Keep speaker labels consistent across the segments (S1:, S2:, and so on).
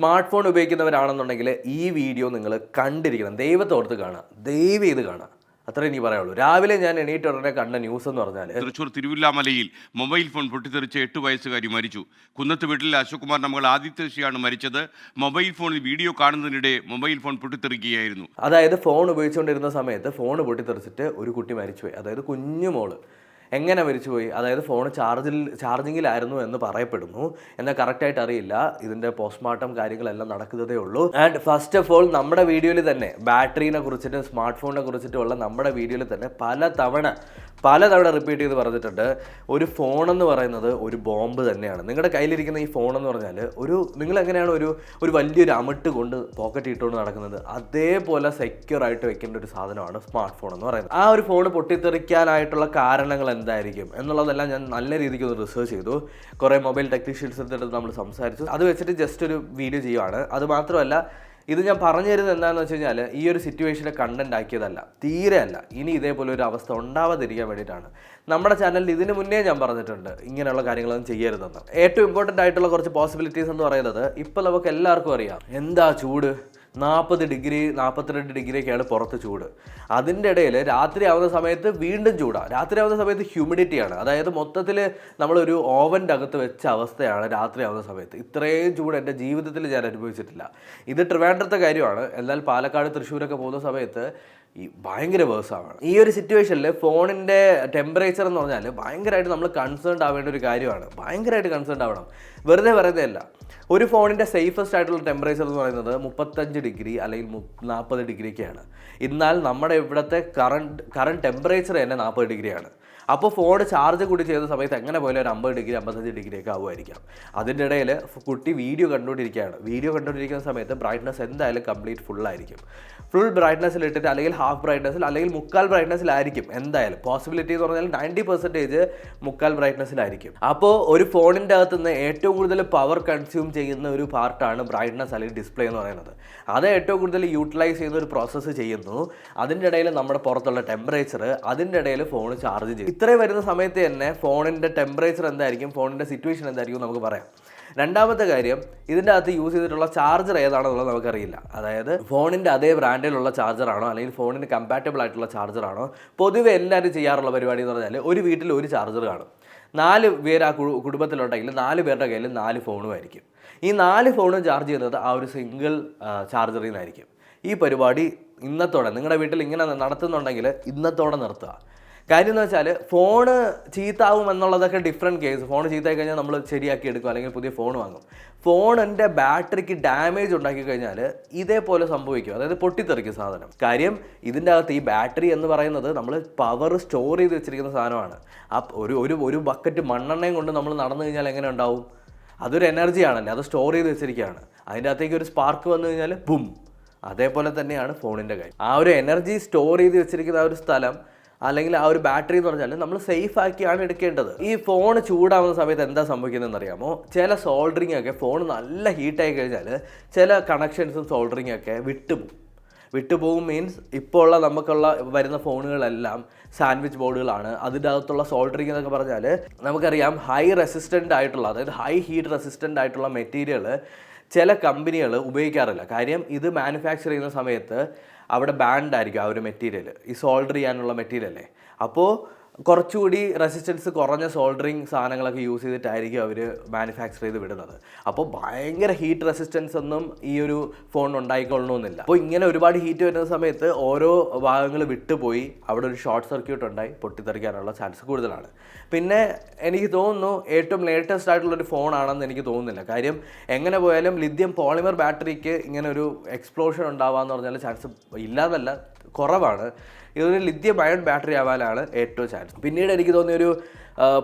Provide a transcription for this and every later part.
S1: Smart phone ഉപയോഗിക്കുന്നവരാണെന്നുണ്ടെങ്കിൽ ഈ video നിങ്ങൾ കണ്ടിരിക്കണം. ദൈവത്തോർത്ത് കാണുക, ദൈവം ഇത് കാണുക. അത്രേ എനിക്ക് പറയാനുള്ളൂ. രാവിലെ ഞാൻ എണീറ്റ് ഉടനെ കണ്ട ന്യൂസ് എന്ന് പറഞ്ഞാൽ
S2: തൃശൂർ തിരുവില്ലാമലയിൽ മൊബൈൽ ഫോൺ പൊട്ടിത്തെറിച്ച് 8 വയസ്സുകാരി മരിച്ചു. കുന്നത്ത് വീട്ടിൽ അശോക്കുമാറിന്റെ മകൾ ആദിത്യശ്രീയാണ് മരിച്ചത്. മൊബൈൽ ഫോണിൽ വീഡിയോ കാണുന്നതിനിടെ മൊബൈൽ ഫോൺ പൊട്ടിത്തെറിക്കുകയായിരുന്നു.
S1: അതായത് ഫോൺ ഉപയോഗിച്ചുകൊണ്ടിരുന്ന സമയത്ത് ഫോൺ പൊട്ടിത്തെറിച്ചിട്ട് ഒരു കുട്ടി മരിച്ചുപോയി. അതായത് കുഞ്ഞു മോള് എങ്ങനെ മരിച്ചുപോയി? അതായത് ഫോൺ ചാർജിങ്ങിലായിരുന്നു എന്ന് പറയപ്പെടുന്നു. എന്നാൽ കറക്റ്റായിട്ട് അറിയില്ല. ഇതിൻ്റെ പോസ്റ്റ്മോർട്ടം കാര്യങ്ങളെല്ലാം നടക്കുന്നതേ ഉള്ളൂ. ആൻഡ് ഫസ്റ്റ് ഓഫ് ഓൾ നമ്മുടെ വീഡിയോയിൽ തന്നെ ബാറ്ററീനെ കുറിച്ചിട്ടും സ്മാർട്ട് ഫോണിനെ കുറിച്ചിട്ടുമുള്ള നമ്മുടെ വീഡിയോയിൽ തന്നെ പലതവണ റിപ്പീറ്റ് ചെയ്ത് പറഞ്ഞിട്ടുണ്ട്. ഒരു ഫോൺ എന്ന് പറയുന്നത് ഒരു ബോംബ് തന്നെയാണ്. നിങ്ങളുടെ കയ്യിലിരിക്കുന്ന ഈ ഫോൺ എന്ന് പറഞ്ഞാൽ നിങ്ങൾ എങ്ങനെയാണ് ഒരു വലിയൊരു അമിട്ട് കൊണ്ട് പോക്കറ്റ് ഇട്ടുകൊണ്ട് നടക്കുന്നത്, അതേപോലെ സെക്യൂർ ആയിട്ട് വെക്കേണ്ട ഒരു സാധനമാണ് സ്മാർട്ട് ഫോൺ എന്ന് പറയുന്നത്. ആ ഒരു ഫോൺ പൊട്ടിത്തെറിക്കാനായിട്ടുള്ള കാരണങ്ങൾ എന്തായിരിക്കും എന്നുള്ളതെല്ലാം ഞാൻ നല്ല രീതിക്ക് ഒന്ന് റിസർച്ച് ചെയ്തു. കുറേ മൊബൈൽ ടെക്നീഷ്യൻസ് എടുത്തിട്ട് നമ്മൾ സംസാരിച്ചു. അത് വെച്ചിട്ട് ജസ്റ്റ് ഒരു വീഡിയോ ചെയ്യുവാണ്. അത് മാത്രമല്ല, ഇത് ഞാൻ പറഞ്ഞു തരുന്നത് എന്താണെന്ന് വെച്ച് കഴിഞ്ഞാൽ ഈ ഒരു സിറ്റുവേഷനെ കണ്ടന്റ് ആക്കിയതല്ല, തീരെ അല്ല. ഇനി ഇതേപോലെ ഒരു അവസ്ഥ ഉണ്ടാവാതിരിക്കാൻ വേണ്ടിയിട്ടാണ്. നമ്മുടെ ചാനലിൽ ഇതിന് മുന്നേ ഞാൻ പറഞ്ഞിട്ടുണ്ട് ഇങ്ങനെയുള്ള കാര്യങ്ങളൊന്നും ചെയ്യരുതെന്ന്. ഏറ്റവും ഇമ്പോർട്ടൻ്റ് ആയിട്ടുള്ള കുറച്ച് പോസിബിലിറ്റീസ് എന്ന് പറയുന്നത്, ഇപ്പോൾ നമുക്ക് എല്ലാവർക്കും അറിയാം എന്താ ചൂട്. 40 ഡിഗ്രി 42 ഡിഗ്രിയൊക്കെയാണ് പുറത്ത് ചൂട്. അതിൻ്റെ ഇടയിൽ രാത്രി ആവുന്ന സമയത്ത് വീണ്ടും ചൂടാണ്. രാത്രി ആവുന്ന സമയത്ത് ഹ്യൂമിഡിറ്റിയാണ്. അതായത് മൊത്തത്തിൽ നമ്മളൊരു ഓവൻ്റെ അകത്ത് വെച്ച അവസ്ഥയാണ് രാത്രി ആവുന്ന സമയത്ത്. ഇത്രയും ചൂട് എൻ്റെ ജീവിതത്തിൽ ഞാൻ അനുഭവിച്ചിട്ടില്ല. ഇത് ട്രിവാൻഡ്രത്തെ കാര്യമാണ്. എന്നാൽ പാലക്കാട് തൃശ്ശൂരൊക്കെ പോകുന്ന സമയത്ത് ഭയങ്കര വേഴ്സാണ്. ഈ ഒരു സിറ്റുവേഷനിൽ ഫോണിൻ്റെ ടെമ്പറേച്ചർ എന്ന് പറഞ്ഞാൽ ഭയങ്കരമായിട്ട് നമ്മൾ കൺസേൺഡ് ആവേണ്ട ഒരു കാര്യമാണ്. ഭയങ്കരമായിട്ട് കൺസേൺഡ് ആവണം. വെറുതെ പറയുന്നതല്ല. ഒരു ഫോണിൻ്റെ സേഫസ്റ്റ് ആയിട്ടുള്ള ടെമ്പറേച്ചർ എന്ന് പറയുന്നത് 35 ഡിഗ്രി അല്ലെങ്കിൽ 40 ഡിഗ്രിയൊക്കെയാണ്. എന്നാൽ നമ്മുടെ ഇവിടുത്തെ കറണ്ട് ടെമ്പറേച്ചർ തന്നെ 40 ഡിഗ്രിയാണ്. അപ്പോൾ ഫോൺ ചാർജ് കൂടി ചെയ്യുന്ന സമയത്ത് എങ്ങനെ പോലും ഒരു 50 ഡിഗ്രി 55 ഡിഗ്രിയൊക്കെ ആവുമായിരിക്കാം. അതിൻ്റെ ഇടയിൽ കുട്ടി വീഡിയോ കണ്ടുകൊണ്ടിരിക്കുന്ന സമയത്ത് ബ്രൈറ്റ്നസ് എന്തായാലും കംപ്ലീറ്റ് ഫുള്ളായിരിക്കും. ഫുൾ ബ്രൈറ്റ്നസ്സിൽ ഇട്ടിട്ട് അല്ലെങ്കിൽ ഹാഫ് ബ്രൈറ്റ്നസ്സിൽ അല്ലെങ്കിൽ മുക്കാൽ ബ്രൈറ്റ്നസ്സിലായിരിക്കും. എന്തായാലും പോസിബിലിറ്റി എന്ന് പറഞ്ഞാൽ 90% മുക്കാൽ ബ്രൈറ്റ്നസ്സിലായിരിക്കും. അപ്പോൾ ഒരു ഫോണിൻ്റെ അകത്തുനിന്ന് ഏറ്റവും കൂടുതൽ പവർ കൺസ്യൂം ചെയ്യുന്ന ഒരു പാർട്ടാണ് ബ്രൈറ്റ്നസ് അല്ലെങ്കിൽ ഡിസ്പ്ലേ എന്ന് പറയുന്നത്. അത് ഏറ്റവും കൂടുതൽ യൂട്ടിലൈസ് ചെയ്യുന്ന ഒരു പ്രോസസ്സ് ചെയ്യുന്നു. അതിൻ്റെ ഇടയിൽ നമ്മുടെ പുറത്തുള്ള ടെമ്പറേച്ചർ, അതിൻ്റെ ഇടയിൽ ഫോൺ ചാർജ് ചെയ്യും. ഇത്രയും വരുന്ന സമയത്ത് തന്നെ ഫോണിൻ്റെ ടെമ്പറേച്ചർ എന്തായിരിക്കും, ഫോണിൻ്റെ സിറ്റുവേഷൻ എന്തായിരിക്കും നമുക്ക് പറയാം. രണ്ടാമത്തെ കാര്യം, ഇതിൻ്റെ അകത്ത് യൂസ് ചെയ്തിട്ടുള്ള ചാർജർ ഏതാണെന്നുള്ളത് നമുക്കറിയില്ല. അതായത് ഫോണിൻ്റെ അതേ ബ്രാൻഡിലുള്ള ചാർജറാണോ അല്ലെങ്കിൽ ഫോണിന് കമ്പാറ്റബിൾ ആയിട്ടുള്ള ചാർജറാണോ. പൊതുവെ എല്ലാവരും ചെയ്യാറുള്ള പരിപാടി എന്ന് പറഞ്ഞാൽ ഒരു വീട്ടിൽ ഒരു ചാർജർ കാണും. 4 പേര് ആ കുടുംബത്തിലുണ്ടെങ്കിൽ 4 പേരുടെ കയ്യിൽ 4 ഫോണും ആയിരിക്കും. ഈ 4 ഫോണും ചാർജ് ചെയ്യുന്നത് ആ ഒരു സിംഗിൾ ചാർജറിൽ നിന്നായിരിക്കും. ഈ പരിപാടി ഇന്നത്തോടെ നിങ്ങളുടെ വീട്ടിൽ ഇങ്ങനെ നടത്തുന്നുണ്ടെങ്കിൽ ഇന്നത്തോടെ നിർത്തുക. കാര്യം എന്ന് വെച്ചാൽ ഫോണ് ചീത്താവും എന്നുള്ളതൊക്കെ ഡിഫറെൻറ്റ് കേസ്. ഫോൺ ചീത്തായി കഴിഞ്ഞാൽ നമ്മൾ ശരിയാക്കി എടുക്കും അല്ലെങ്കിൽ പുതിയ ഫോൺ വാങ്ങും. ഫോണിൻ്റെ ബാറ്ററിക്ക് ഡാമേജ് ഉണ്ടാക്കി കഴിഞ്ഞാൽ ഇതേപോലെ സംഭവിക്കും. അതായത് പൊട്ടിത്തെറിക്കും സാധനം. കാര്യം ഇതിൻ്റെ അകത്ത് ഈ ബാറ്ററി എന്ന് പറയുന്നത് നമ്മൾ പവർ സ്റ്റോർ ചെയ്ത് വെച്ചിരിക്കുന്ന സാധനമാണ്. ഒരു ബക്കറ്റ് മണ്ണെണ്ണയും കൊണ്ട് നമ്മൾ നടന്നു കഴിഞ്ഞാൽ എങ്ങനെ ഉണ്ടാവും? അതൊരു എനർജി ആണല്ലേ, അത് സ്റ്റോർ ചെയ്ത് വെച്ചിരിക്കുകയാണ്. അതിൻ്റെ അകത്തേക്ക് ഒരു സ്പാർക്ക് വന്നു കഴിഞ്ഞാൽ ബും. അതേപോലെ തന്നെയാണ് ഫോണിൻ്റെ കാര്യം. ആ ഒരു എനർജി സ്റ്റോർ ചെയ്ത് വെച്ചിരിക്കുന്ന ആ ഒരു സ്ഥലം അല്ലെങ്കിൽ ആ ഒരു ബാറ്ററി എന്ന് പറഞ്ഞാൽ നമ്മൾ സേഫ് ആക്കിയാണ് എടുക്കേണ്ടത്. ഈ ഫോൺ ചൂടാവുന്ന സമയത്ത് എന്താ സംഭവിക്കുന്നതെന്ന് അറിയാമോ? ചില സോൾഡറിങ് ഒക്കെ, ഫോൺ നല്ല ഹീറ്റായി കഴിഞ്ഞാൽ ചില കണക്ഷൻസും സോൾഡറിങ് ഒക്കെ വിട്ടുപോകും. മീൻസ് ഇപ്പോൾ ഉള്ള നമുക്കുള്ള വരുന്ന ഫോണുകളെല്ലാം സാൻഡ്വിച്ച് ബോർഡുകളാണ്. അതിൻ്റെ അകത്തുള്ള സോൾഡറിങ് എന്നൊക്കെ പറഞ്ഞാൽ നമുക്കറിയാം ഹൈ റെസിസ്റ്റൻ്റ് ആയിട്ടുള്ള, അതായത് ഹൈ ഹീറ്റ് റെസിസ്റ്റൻ്റ് ആയിട്ടുള്ള മെറ്റീരിയൽ ചില കമ്പനികൾ ഉപയോഗിക്കാറില്ല. കാര്യം ഇത് മാനുഫാക്ചർ ചെയ്യുന്ന സമയത്ത് അവിടെ ബാൻഡ് ആയിരിക്കും ആ ഒരു മെറ്റീരിയൽ, ഈ സോൾഡർ ചെയ്യാനുള്ള മെറ്റീരിയലേ. അപ്പോൾ കുറച്ചുകൂടി റെസിസ്റ്റൻസ് കുറഞ്ഞ സോൾഡറിങ് സാധനങ്ങളൊക്കെ യൂസ് ചെയ്തിട്ടായിരിക്കും അവർ മാനുഫാക്ചർ ചെയ്ത് വിടുന്നത്. അപ്പോൾ ഭയങ്കര ഹീറ്റ് റെസിസ്റ്റൻസ് ഒന്നും ഈ ഒരു ഫോൺ ഉണ്ടായിക്കൊള്ളണമെന്നില്ല. അപ്പോൾ ഇങ്ങനെ ഒരുപാട് ഹീറ്റ് വരുന്ന സമയത്ത് ഓരോ ഭാഗങ്ങൾ വിട്ടുപോയി അവിടെ ഒരു ഷോർട്ട് സർക്യൂട്ട് ഉണ്ടായി പൊട്ടിത്തെറിക്കാനുള്ള ചാൻസ് കൂടുതലാണ്. പിന്നെ എനിക്ക് തോന്നുന്നു ഏറ്റവും ലേറ്റസ്റ്റ് ആയിട്ടുള്ളൊരു ഫോണാണെന്ന് എനിക്ക് തോന്നുന്നില്ല. കാര്യം എങ്ങനെ പോയാലും ലിഥിയം പോളിമർ ബാറ്ററിക്ക് ഇങ്ങനെ ഒരു എക്സ്പ്ലോഷൻ ഉണ്ടാവാന്ന് പറഞ്ഞാൽ ചാൻസ് ഇല്ലാന്നല്ല, കുറവാണ്. ഇതൊരു ലിഥിയം അയൺ ബാറ്ററി ആവാനാണ് ഏറ്റവും ചാൻസ്. പിന്നീട് എനിക്ക് തോന്നിയൊരു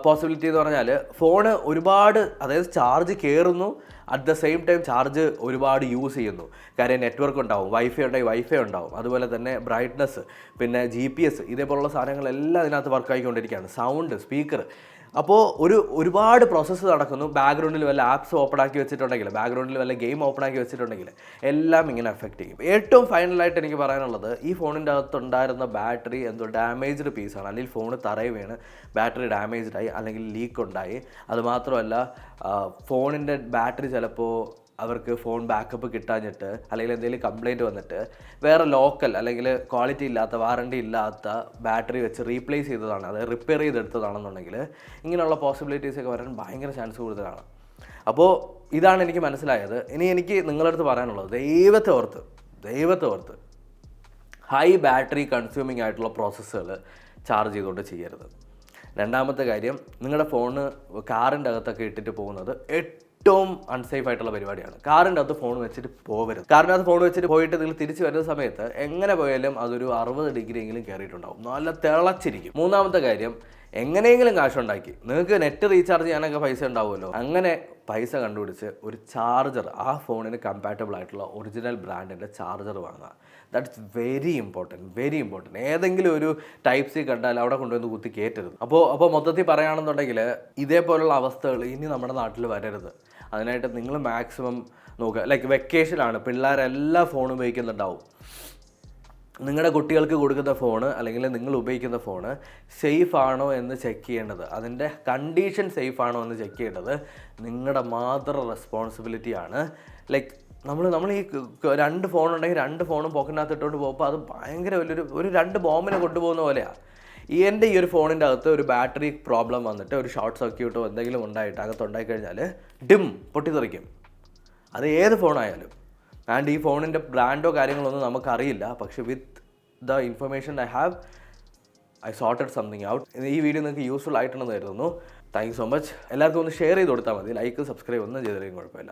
S1: പോസിബിലിറ്റി എന്ന് പറഞ്ഞാൽ ഫോണ് ഒരുപാട്, അതായത് ചാർജ് കയറുന്നു, at the same time charge ഒരുപാട് യൂസ് ചെയ്യുന്നു. കാര്യം നെറ്റ്വർക്ക് ഉണ്ടാവും, വൈഫൈ ഉണ്ടാവും, അതുപോലെ തന്നെ ബ്രൈറ്റ്നസ്, പിന്നെ GPS, ഇതേപോലുള്ള സാധനങ്ങളെല്ലാം അതിനകത്ത് വർക്കായിക്കൊണ്ടിരിക്കുകയാണ്. Sound, speaker. അപ്പോൾ ഒരുപാട് പ്രോസസ്സ് നടക്കുന്നു. ബാക്ക്ഗ്രൗണ്ടിൽ വല്ല ആപ്സ് ഓപ്പൺ ആക്കി വെച്ചിട്ടുണ്ടെങ്കിൽ, ബാക്ക്ഗ്രൗണ്ടിൽ വല്ല ഗെയിം ഓപ്പൺ ആക്കി വെച്ചിട്ടുണ്ടെങ്കിൽ എല്ലാം ഇങ്ങനെ എഫക്റ്റ് ചെയ്യും. ഏറ്റവും ഫൈനലായിട്ട് എനിക്ക് പറയാനുള്ളത്, ഈ ഫോണിൻ്റെ അകത്തുണ്ടായിരുന്ന ബാറ്ററി എന്തോ ഡാമേജ്ഡ് പീസാണ്. അല്ലെങ്കിൽ ഫോൺ തറയിൽ വീണ് ബാറ്ററി ഡാമേജ്ഡായി അല്ലെങ്കിൽ ലീക്ക് ഉണ്ടായി. അതുമാത്രമല്ല ഫോണിൻ്റെ ബാറ്ററി ചിലപ്പോൾ അവർക്ക് ഫോൺ ബാക്കപ്പ് കിട്ടാഞ്ഞിട്ട് അല്ലെങ്കിൽ എന്തെങ്കിലും കംപ്ലൈൻറ്റ് വന്നിട്ട് വേറെ ലോക്കൽ അല്ലെങ്കിൽ ക്വാളിറ്റി ഇല്ലാത്ത വാറണ്ടി ഇല്ലാത്ത ബാറ്ററി വെച്ച് റീപ്ലേസ് ചെയ്തതാണ്, അതായത് റിപ്പയർ ചെയ്തെടുത്തതാണെന്നുണ്ടെങ്കിൽ ഇങ്ങനെയുള്ള പോസിബിലിറ്റീസൊക്കെ വരാൻ ഭയങ്കര ചാൻസ് കൂടുതലാണ്. അപ്പോൾ ഇതാണ് എനിക്ക് മനസ്സിലായത്. ഇനി എനിക്ക് നിങ്ങളുടെ അടുത്ത് പറയാനുള്ളത്, ദൈവത്തെ ഓർത്ത് ഹൈ ബാറ്ററി കൺസ്യൂമിങ് ആയിട്ടുള്ള പ്രോസസ്സുകൾ ചാർജ് ചെയ്തുകൊണ്ട് ചെയ്യരുത്. രണ്ടാമത്തെ കാര്യം, നിങ്ങളുടെ ഫോണ് കാറിൻ്റെ അകത്തൊക്കെ ഇട്ടിട്ട് പോകുന്നത് ഏറ്റവും അൺസേഫ് ആയിട്ടുള്ള പരിപാടിയാണ്. കാറിൻ്റെ അകത്ത് ഫോൺ വെച്ചിട്ട് പോകരുത്. കാറിൻ്റെ അകത്ത് ഫോൺ വെച്ചിട്ട് പോയിട്ട് നിങ്ങൾ തിരിച്ച് വരുന്ന സമയത്ത് എങ്ങനെ പോയാലും അതൊരു 60 ഡിഗ്രി എങ്കിലും കയറിയിട്ടുണ്ടാവും, നല്ല തിളച്ചിരിക്കും. മൂന്നാമത്തെ കാര്യം, എങ്ങനെയെങ്കിലും കാശുണ്ടാക്കി നിങ്ങൾക്ക് നെറ്റ് റീചാർജ് ചെയ്യാനൊക്കെ പൈസ ഉണ്ടാവുമല്ലോ, അങ്ങനെ പൈസ കണ്ടുപിടിച്ച് ഒരു ചാർജർ, ആ ഫോണിന് കമ്പാറ്റബിൾ ആയിട്ടുള്ള ഒറിജിനൽ ബ്രാൻഡിൻ്റെ ചാർജർ വാങ്ങുക. That's very important. ഏതെങ്കിലും ഒരു ടൈപ്പ് സി കണ്ടാൽ അവിടെ കൊണ്ടുവന്ന് കുത്തി കയറ്റരുത്. അപ്പോൾ മൊത്തത്തിൽ പറയുകയാണെന്നുണ്ടെങ്കിൽ ഇതേപോലുള്ള അവസ്ഥകൾ ഇനി നമ്മുടെ നാട്ടിൽ വരരുത്. അതിനായിട്ട് നിങ്ങൾ മാക്സിമം നോക്കുക. ലൈക്ക് വെക്കേഷനാണ്, പിള്ളേരെല്ലാം ഫോൺ ഉപയോഗിക്കുന്നുണ്ടാവും. നിങ്ങളുടെ കുട്ടികൾക്ക് കൊടുക്കുന്ന ഫോണ് അല്ലെങ്കിൽ നിങ്ങൾ ഉപയോഗിക്കുന്ന ഫോണ് സേഫ് ആണോ എന്ന് ചെക്ക് ചെയ്യേണ്ടത്, അതിൻ്റെ കണ്ടീഷൻ സേഫ് ആണോ എന്ന് ചെക്ക് ചെയ്യേണ്ടത് നിങ്ങളുടെ മാത്രം റെസ്പോൺസിബിലിറ്റിയാണ്. ലൈക്ക് നമ്മൾ ഈ 2 ഫോൺ ഉണ്ടെങ്കിൽ 2 ഫോണും പോക്കറ്റിനകത്ത് ഇട്ടുകൊണ്ട് പോകുമ്പോൾ അത് ഭയങ്കര ഒരു 2 ബോംബിനെ കൊണ്ടുപോകുന്ന പോലെയാണ്. എൻ്റെ ഈ ഒരു ഫോണിൻ്റെ അകത്ത് ഒരു ബാറ്ററി പ്രോബ്ലം വന്നിട്ട് ഒരു ഷോർട്ട് സർക്യൂട്ടോ എന്തെങ്കിലും ഉണ്ടായിട്ട് അകത്തുണ്ടായി കഴിഞ്ഞാൽ പൊട്ടിത്തെറിക്കും. അത് ഏത് ഫോണായാലും. ആൻഡ് ഈ ഫോണിൻ്റെ ബ്രാൻഡോ കാര്യങ്ങളൊന്നും നമുക്കറിയില്ല, പക്ഷെ with the information I sorted something out. ഈ വീഡിയോ നിങ്ങൾക്ക് യൂസ്ഫുൾ ആയിട്ടുണ്ടെന്ന് കരുതുന്നു. Thank you so much. എല്ലാവർക്കും ഒന്ന് ഷെയർ ചെയ്ത് കൊടുത്താൽ മതി. ലൈക്ക് സബ്സ്ക്രൈബ് ഒന്നും ചെയ്തില്ലെങ്കിൽ കുഴപ്പമില്ല.